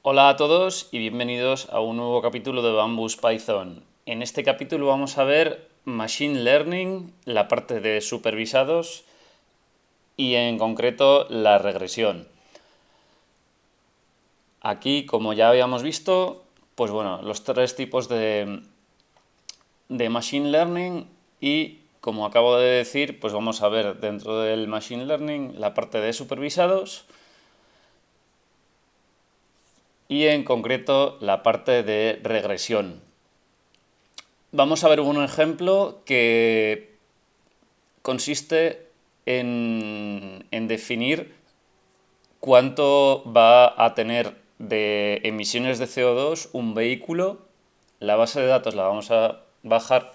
Hola a todos y bienvenidos a un nuevo capítulo de Bambus Python. En este capítulo vamos a ver Machine Learning, la parte de supervisados y en concreto la regresión. Aquí, como ya habíamos visto, pues bueno, los tres tipos de Machine Learning y, como acabo de decir, pues vamos a ver dentro del Machine Learning la parte de supervisados y en concreto la parte de regresión. Vamos a ver un ejemplo que consiste en definir cuánto va a tener de emisiones de CO2 un vehículo. La base de datos la vamos a bajar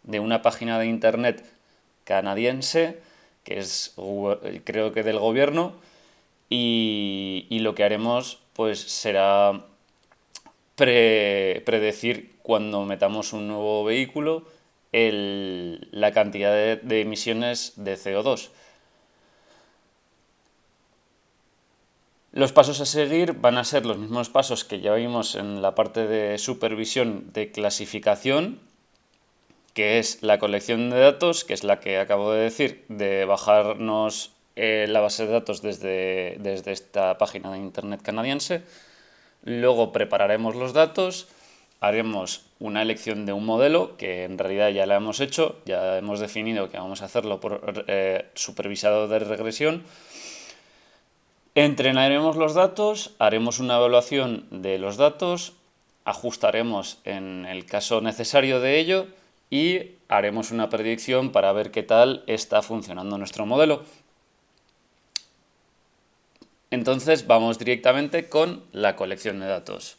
de una página de internet canadiense, que es creo que del gobierno, y lo que haremos pues será predecir cuando metamos un nuevo vehículo la cantidad de emisiones de CO2. Los pasos a seguir van a ser los mismos pasos que ya vimos en la parte de supervisión de clasificación, que es la colección de datos, que es la que acabo de decir, de bajarnos la base de datos desde esta página de internet canadiense. Luego prepararemos los datos, haremos una elección de un modelo, que en realidad ya la hemos hecho, ya hemos definido que vamos a hacerlo por supervisado de regresión. Entrenaremos los datos, haremos una evaluación de los datos, ajustaremos en el caso necesario de ello y haremos una predicción para ver qué tal está funcionando nuestro modelo. Entonces vamos directamente con la colección de datos.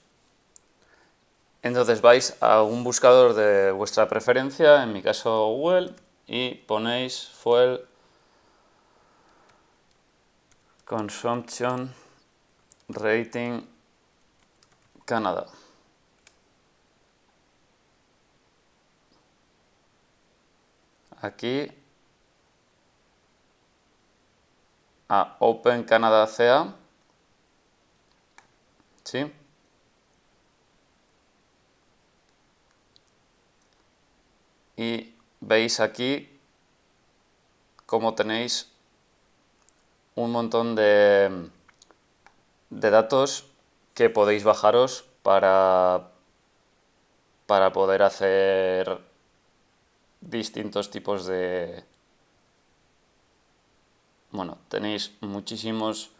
Entonces vais a un buscador de vuestra preferencia, en mi caso Google, y ponéis Fuel Consumption Rating Canadá. Aquí a Open Canada CA, ¿sí? Y veis aquí cómo tenéis un montón de datos que podéis bajaros para poder hacer distintos tipos de... Bueno, tenéis muchísimos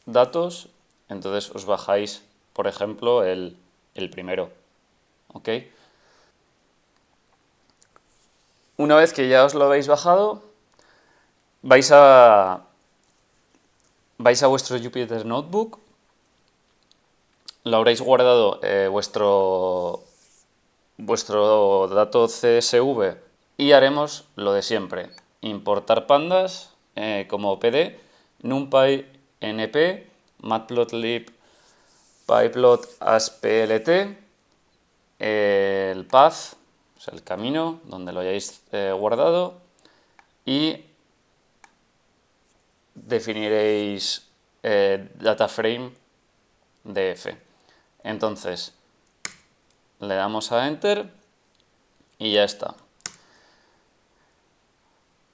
datos, entonces os bajáis, por ejemplo, el primero, ¿ok? Una vez que ya os lo habéis bajado, vais a vuestro Jupyter Notebook, lo habréis guardado vuestro dato CSV y haremos lo de siempre, importar pandas como PD, NumPy, NP, Matplotlib, pyplot as plt, el path, o sea, el camino donde lo hayáis guardado, y definiréis dataframe df. Entonces, le damos a Enter y ya está.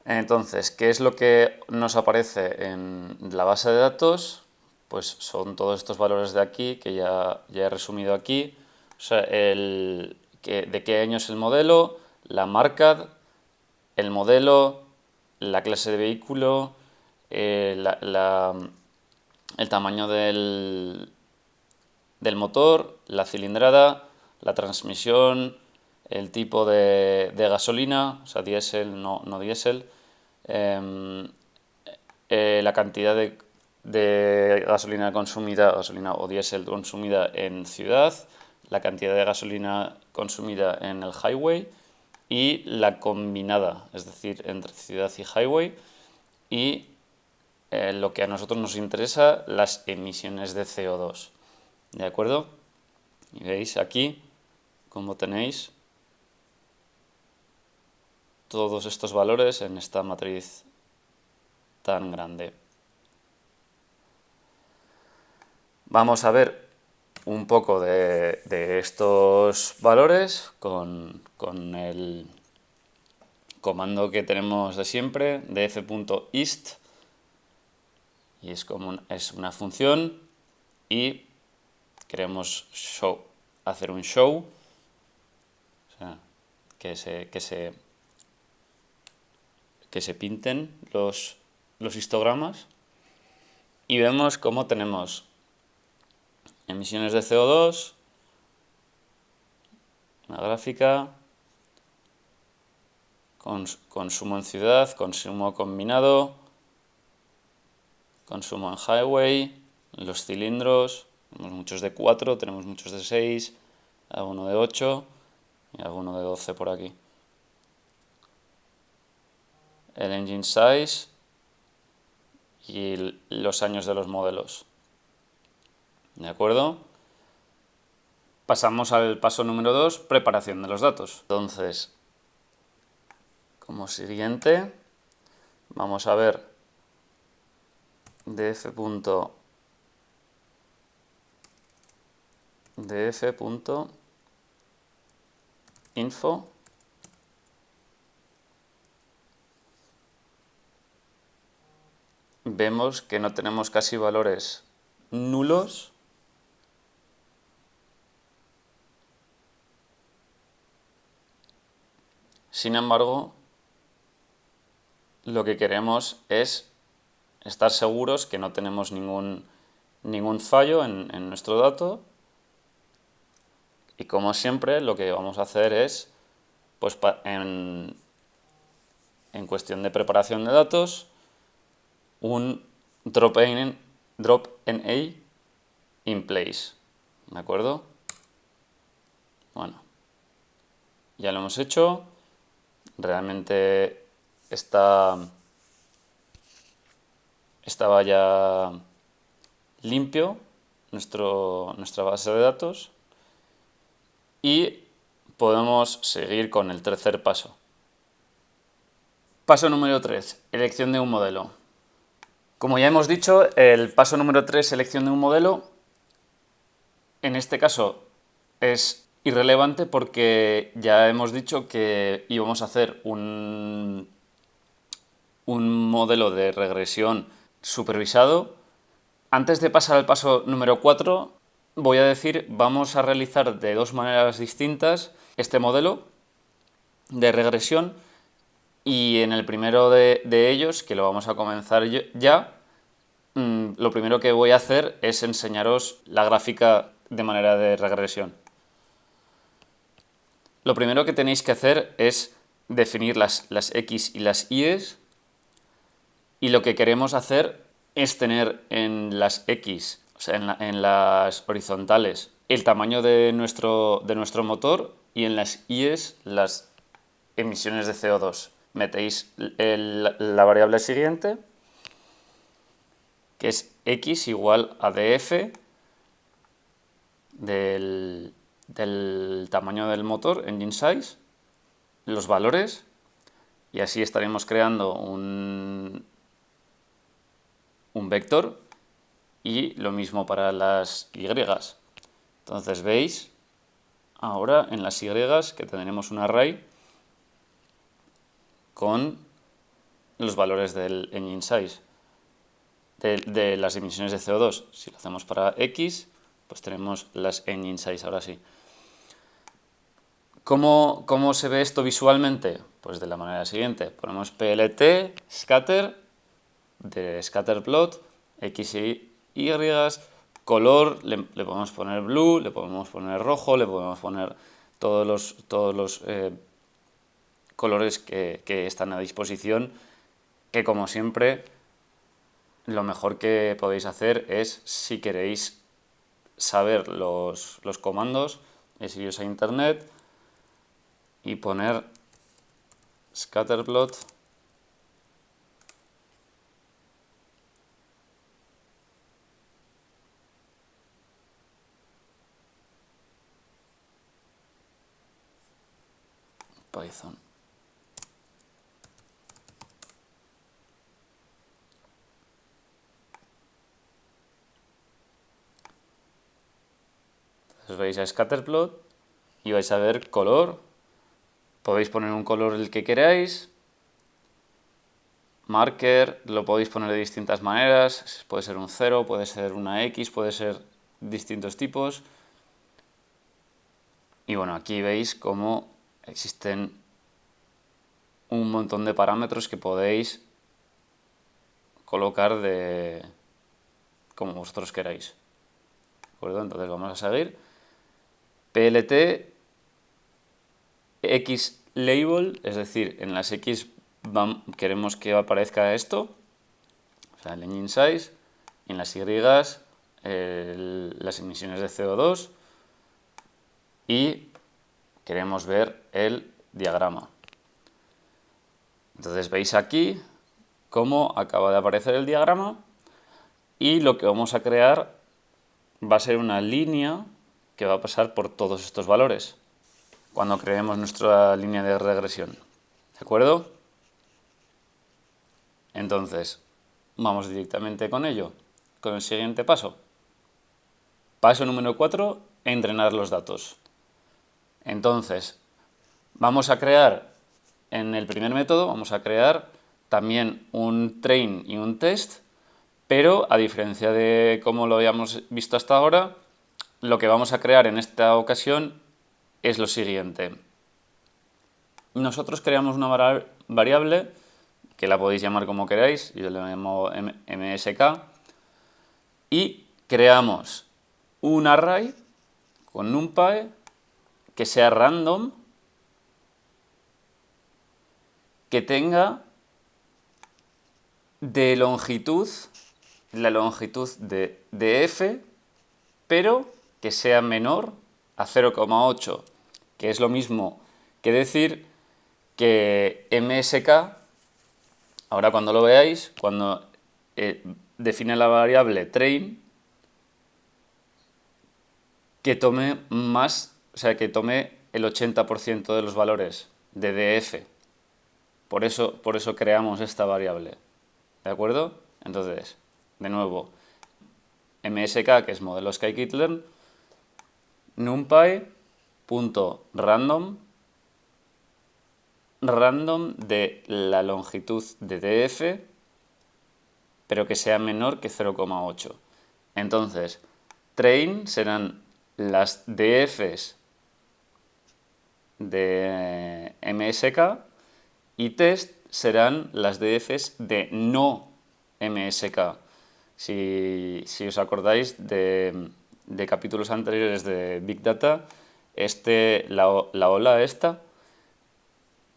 Entonces, ¿qué es lo que nos aparece en la base de datos? Pues son todos estos valores de aquí que ya he resumido aquí. O sea, de qué año es el modelo, la marca, el modelo, la clase de vehículo, el tamaño del motor, la cilindrada, la transmisión, el tipo de gasolina, o sea, diésel, no diésel, la cantidad de gasolina consumida, gasolina o diésel consumida en ciudad, la cantidad de gasolina consumida en el highway y la combinada, es decir, entre ciudad y highway, y lo que a nosotros nos interesa, las emisiones de CO2. ¿De acuerdo? Y veis aquí cómo tenéis todos estos valores en esta matriz tan grande. Vamos a ver un poco de estos valores con el comando que tenemos de siempre, df.ist, y es una función, y queremos hacer un show, o sea, que se pinten los histogramas, y vemos cómo tenemos emisiones de CO2, una gráfica, consumo en ciudad, consumo combinado, consumo en highway, los cilindros, tenemos muchos de 4, tenemos muchos de 6, alguno de 8 y alguno de 12 por aquí. El engine size y los años de los modelos. ¿De acuerdo? Pasamos al paso número 2, preparación de los datos. Entonces, como siguiente, vamos a ver df.info vemos que no tenemos casi valores nulos. Sin embargo, lo que queremos es estar seguros que no tenemos ningún fallo en nuestro dato. Y como siempre, lo que vamos a hacer es, pues en cuestión de preparación de datos, un drop-NA in place. ¿De acuerdo? Bueno, ya lo hemos hecho. Realmente estaba ya limpio nuestra base de datos y podemos seguir con el tercer paso. Paso número 3, elección de un modelo. Como ya hemos dicho, el paso número 3, selección de un modelo, en este caso es irrelevante porque ya hemos dicho que íbamos a hacer un modelo de regresión supervisado. Antes de pasar al paso número 4, voy a decir, vamos a realizar de dos maneras distintas este modelo de regresión, y en el primero de ellos, que lo vamos a comenzar ya, lo primero que voy a hacer es enseñaros la gráfica de manera de regresión. Lo primero que tenéis que hacer es definir las X y las Y's, y lo que queremos hacer es tener en las X, o sea, en las horizontales, el tamaño de nuestro motor, y en las Y's las emisiones de CO2. Metéis la variable siguiente, que es X igual a df del tamaño del motor, engine size, los valores, y así estaremos creando un vector, y lo mismo para las Y. Entonces veis ahora en las Y que tendremos un array con los valores del engine size, de las emisiones de CO2. Si lo hacemos para X, pues tenemos las engine size ahora sí. ¿Cómo se ve esto visualmente? Pues de la manera siguiente. Ponemos plt scatter de scatterplot, X y Y, color, le podemos poner blue, le podemos poner rojo, le podemos poner todos los colores que están a disposición, que como siempre lo mejor que podéis hacer es, si queréis saber los comandos, es iros a internet y poner scatterplot Python. Entonces veis a scatterplot y vais a ver color. Podéis poner un color el que queráis. Marker, lo podéis poner de distintas maneras. Puede ser un 0, puede ser una X, puede ser distintos tipos. Y bueno, aquí veis cómo existen un montón de parámetros que podéis colocar como vosotros queráis. ¿De acuerdo? Entonces vamos a seguir. PLT X label, es decir, en las X queremos que aparezca esto, o sea, el engine size, y en las Y las emisiones de CO2 y queremos ver el diagrama. Entonces veis aquí cómo acaba de aparecer el diagrama y lo que vamos a crear va a ser una línea que va a pasar por todos estos valores cuando creemos nuestra línea de regresión. ¿De acuerdo? Entonces, vamos directamente con ello, con el siguiente paso. Paso número 4, entrenar los datos. Entonces, vamos a crear, en el primer método, vamos a crear también un train y un test, pero a diferencia de cómo lo habíamos visto hasta ahora, lo que vamos a crear en esta ocasión es lo siguiente. Nosotros creamos una variable que la podéis llamar como queráis, yo le llamo MSK, y creamos un array con NumPy que sea random, que tenga de longitud, la longitud de f, pero que sea menor a 0,8, que es lo mismo que decir que MSK, ahora cuando lo veáis, cuando define la variable train, que tome más, o sea, que tome el 80% de los valores de df. Por eso creamos esta variable. ¿De acuerdo? Entonces, de nuevo, MSK, que es modelo scikit-learn, numpy.random, random de la longitud de df, pero que sea menor que 0,8. Entonces, train serán las dfs de MSK y test serán las dfs de no MSK. Si os acordáis de capítulos anteriores de Big Data, la ola esta,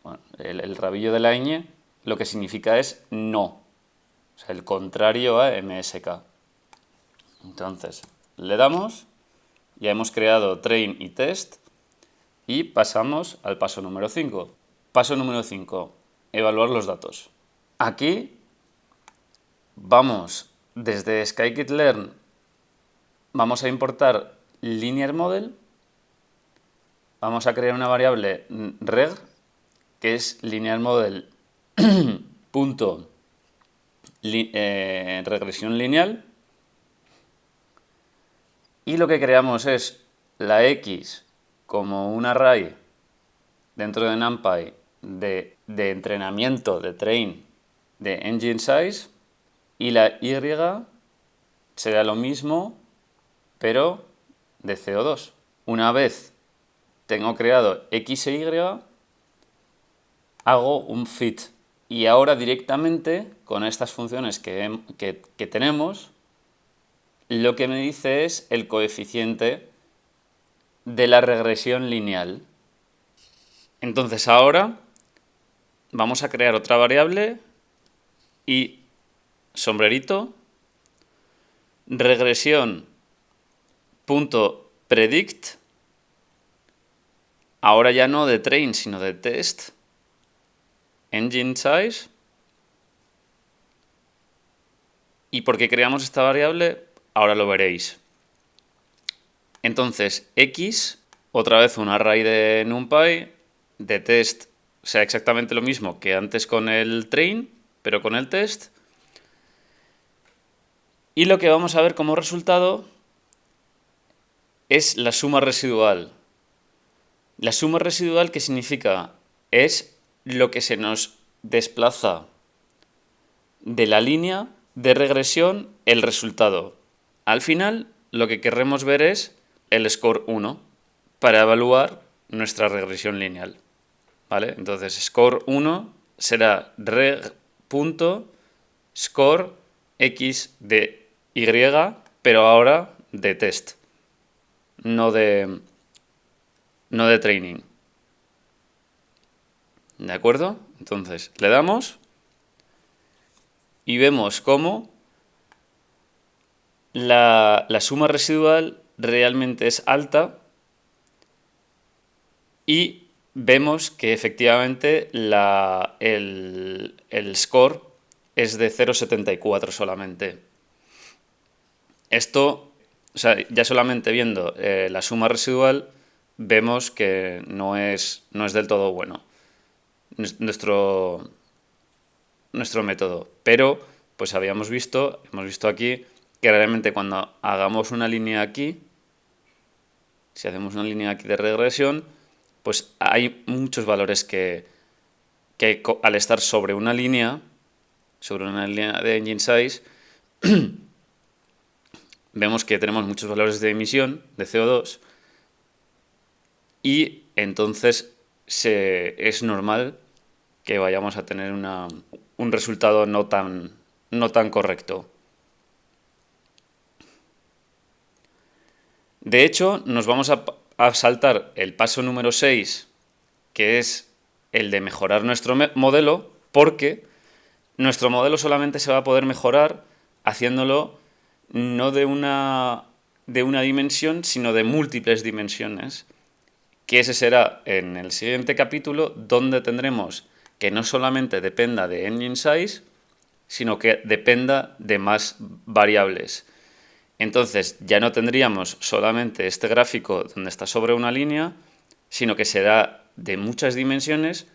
bueno, el rabillo de la ñ, lo que significa es no, o sea, el contrario a MSK. Entonces, le damos, ya hemos creado train y test, y pasamos al paso número 5. Paso número 5, evaluar los datos. Aquí vamos desde scikit-learn, vamos a importar linear model, vamos a crear una variable reg, que es linear model punto regresión lineal, y lo que creamos es la x como un array dentro de NumPy de entrenamiento, de train, de engine size, y la y será lo mismo, pero de CO2. Una vez tengo creado x e y, hago un fit. Y ahora directamente, con estas funciones que tenemos, lo que me dice es el coeficiente de la regresión lineal. Entonces ahora vamos a crear otra variable y sombrerito, regresión.predict, ahora ya no de train sino de test, engine size. ¿Y por qué creamos esta variable? Ahora lo veréis. Entonces, x, otra vez un array de NumPy, de test, o sea, exactamente lo mismo que antes con el train, pero con el test. Y lo que vamos a ver como resultado es la suma residual. La suma residual, ¿qué significa? Es lo que se nos desplaza de la línea de regresión el resultado. Al final, lo que querremos ver es el score 1 para evaluar nuestra regresión lineal. ¿Vale? Entonces, score 1 será reg.score x de y, pero ahora de test, no de training. ¿De acuerdo? Entonces, le damos y vemos cómo la suma residual realmente es alta y vemos que efectivamente el score es de 0,74 solamente. Esto, o sea, ya solamente viendo la suma residual, vemos que no es del todo bueno nuestro método. Pero, pues hemos visto aquí que realmente cuando hagamos una línea aquí, si hacemos una línea aquí de regresión, pues hay muchos valores que al estar sobre una línea de engine size, vemos que tenemos muchos valores de emisión de CO2 y entonces es normal que vayamos a tener un resultado no tan correcto. De hecho, nos vamos a saltar el paso número 6, que es el de mejorar nuestro modelo, porque nuestro modelo solamente se va a poder mejorar haciéndolo no de una dimensión, sino de múltiples dimensiones. Que ese será en el siguiente capítulo, donde tendremos que no solamente dependa de engine size, sino que dependa de más variables. Entonces ya no tendríamos solamente este gráfico donde está sobre una línea, sino que será de muchas dimensiones,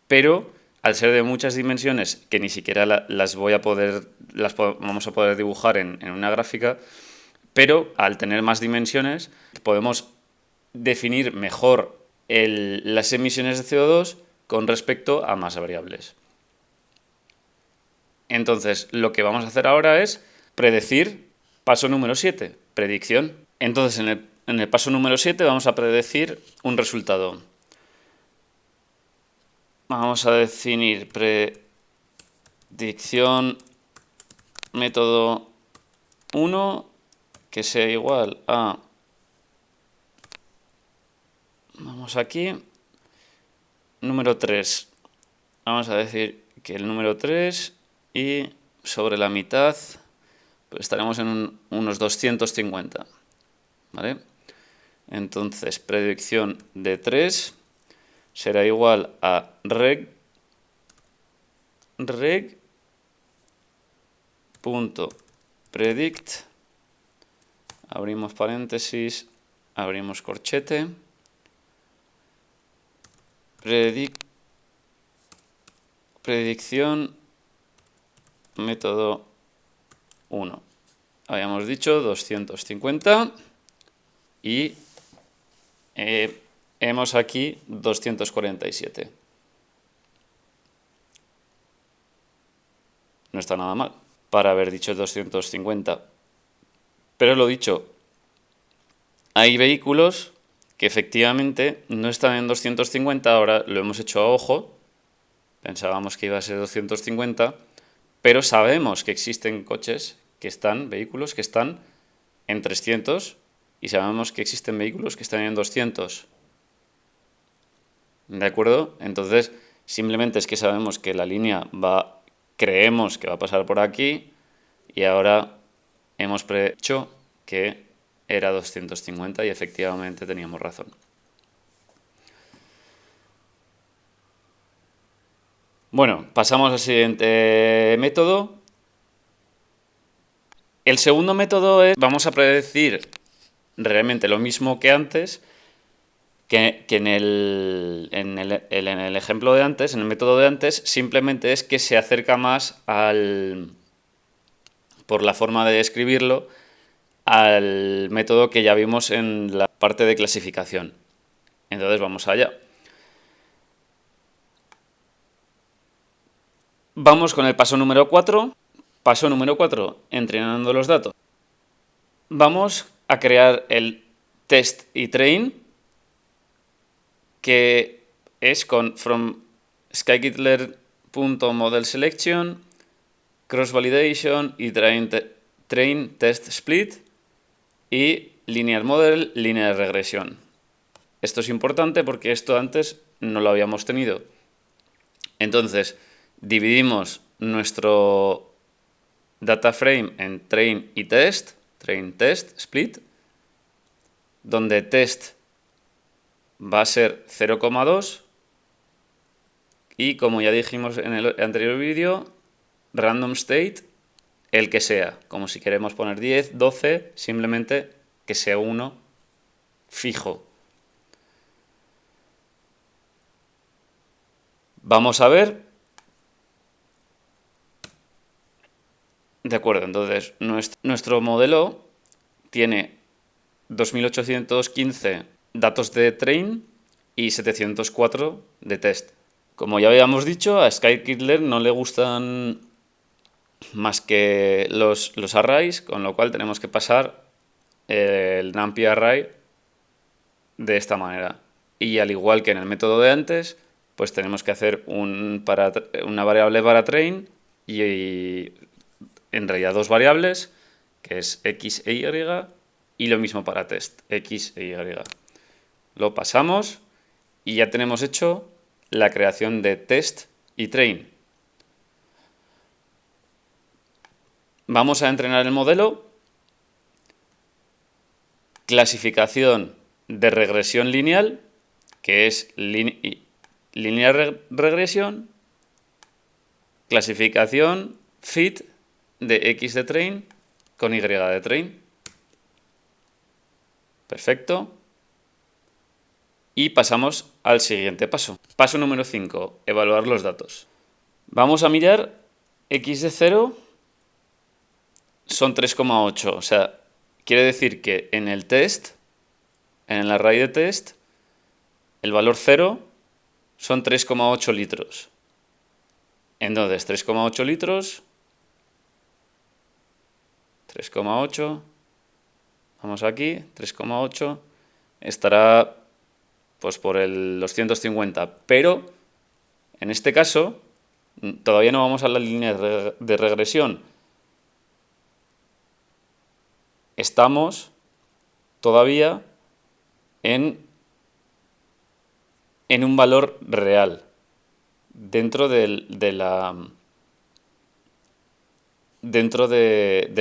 pero al ser de muchas dimensiones que ni siquiera las vamos a poder dibujar en una gráfica, pero al tener más dimensiones podemos definir mejor las emisiones de CO2 con respecto a más variables. Entonces, lo que vamos a hacer ahora es predecir. Paso número 7, predicción. Entonces, en el paso número 7 vamos a predecir un resultado. Vamos a definir predicción método 1 que sea igual a... Vamos aquí. Número 3. Vamos a decir que el número 3 y sobre la mitad... pues estaremos en unos 250, ¿vale? Entonces, predicción de 3 será igual a reg.predict, abrimos paréntesis, abrimos corchete, predicción método 1. Habíamos dicho 250 y hemos aquí 247. No está nada mal para haber dicho 250. Pero lo dicho, hay vehículos que efectivamente no están en 250, ahora lo hemos hecho a ojo, pensábamos que iba a ser 250, pero sabemos que existen vehículos que están en 300 y sabemos que existen vehículos que están en 200. ¿De acuerdo? Entonces, simplemente es que sabemos que la línea creemos que va a pasar por aquí y ahora hemos prehecho que era 250 y efectivamente teníamos razón. Bueno, pasamos al siguiente método. El segundo método vamos a predecir realmente lo mismo que antes, que en el ejemplo de antes, en el método de antes, simplemente es que se acerca más por la forma de escribirlo, al método que ya vimos en la parte de clasificación. Entonces vamos allá. Vamos con el paso número 4. Paso número 4, entrenando los datos. Vamos a crear el test y train, que es con from scikit-learn.model-selection, cross-validation y train test split y linear model, linear regression. Esto es importante porque esto antes no lo habíamos tenido. Entonces, dividimos nuestro data frame en train y test, train test split, donde test va a ser 0,2 y, como ya dijimos en el anterior vídeo, random state, el que sea, como si queremos poner 10, 12, simplemente que sea uno fijo. Vamos a ver. De acuerdo, entonces nuestro modelo tiene 2815 datos de train y 704 de test. Como ya habíamos dicho, a scikit-learn no le gustan más que los arrays, con lo cual tenemos que pasar el numpy array de esta manera. Y al igual que en el método de antes, pues tenemos que hacer una variable para train y en realidad dos variables, que es x e y lo mismo para test, x e y. Lo pasamos y ya tenemos hecho la creación de test y train. Vamos a entrenar el modelo. Clasificación de regresión lineal, que es linear regresión. Clasificación fit de x de train con y de train. Perfecto. Y pasamos al siguiente paso. Paso número 5, evaluar los datos. Vamos a mirar x de 0 son 3,8. O sea, quiere decir que en el test, en el array de test, el valor 0 son 3,8 litros. Entonces, 3,8 litros, 3,8, vamos aquí, 3,8, estará pues por el 250, pero en este caso todavía no vamos a la línea de regresión. Estamos todavía en un valor real dentro de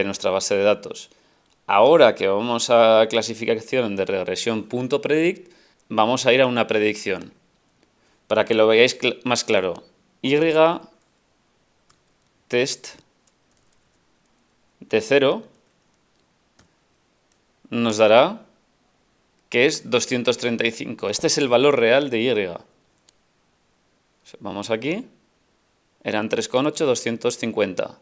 nuestra base de datos. Ahora que vamos a clasificación de regresión.predict, vamos a ir a una predicción. Para que lo veáis más claro, y test de 0 nos dará que es 235. Este es el valor real de y. Vamos aquí, eran 3,8, 250.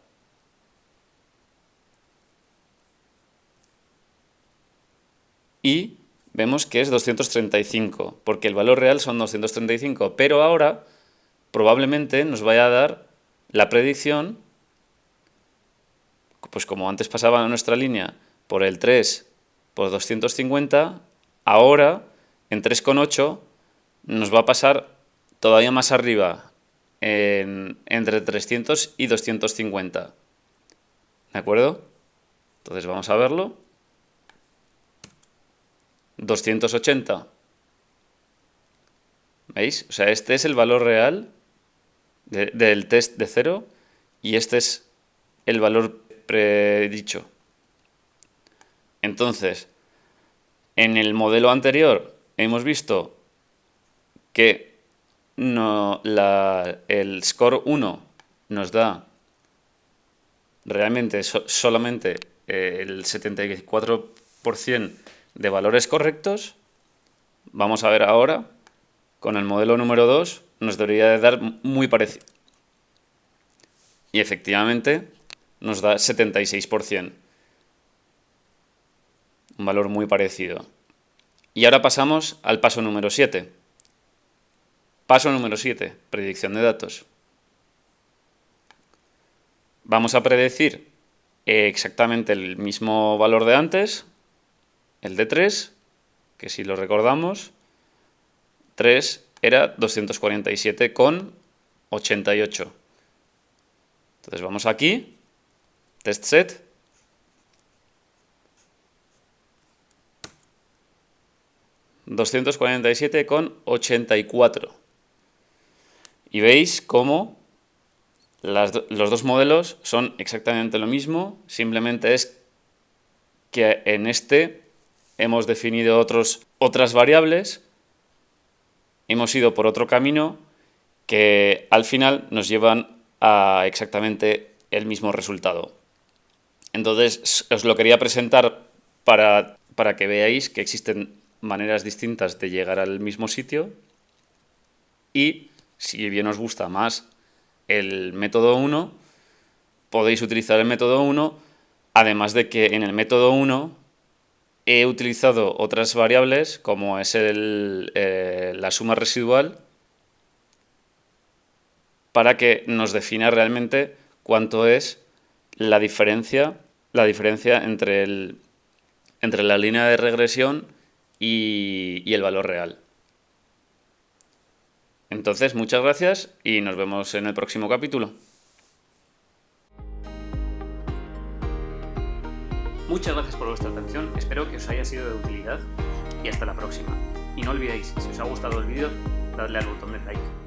Y vemos que es 235, porque el valor real son 235, pero ahora probablemente nos vaya a dar la predicción, pues como antes pasaba en nuestra línea, por el 3 por 250, ahora en 3,8 nos va a pasar todavía más arriba, entre 300 y 250. ¿De acuerdo? Entonces vamos a verlo. 280. ¿Veis? O sea, este es el valor real del test de 0 y este es el valor predicho. Entonces, en el modelo anterior hemos visto que el score 1 nos da realmente solamente el 74% de valores correctos. Vamos a ver ahora, con el modelo número 2 nos debería de dar muy parecido. Y efectivamente nos da 76%. un valor muy parecido. Y ahora pasamos al paso número 7. Paso número 7, predicción de datos. Vamos a predecir exactamente el mismo valor de antes, el de 3, que si lo recordamos, 3 era 247,88. Entonces vamos aquí, test set, $247,84. Y veis cómo los dos modelos son exactamente lo mismo, simplemente es que en este hemos definido otras variables, hemos ido por otro camino que al final nos llevan a exactamente el mismo resultado. Entonces os lo quería presentar para que veáis que existen maneras distintas de llegar al mismo sitio y si bien os gusta más el método 1, podéis utilizar el método 1, además de que en el método 1 he utilizado otras variables como es la suma residual para que nos defina realmente cuánto es la diferencia entre la línea de regresión y el valor real. Entonces, muchas gracias y nos vemos en el próximo capítulo. Muchas gracias por vuestra atención, espero que os haya sido de utilidad y hasta la próxima. Y no olvidéis, si os ha gustado el vídeo, dadle al botón de like.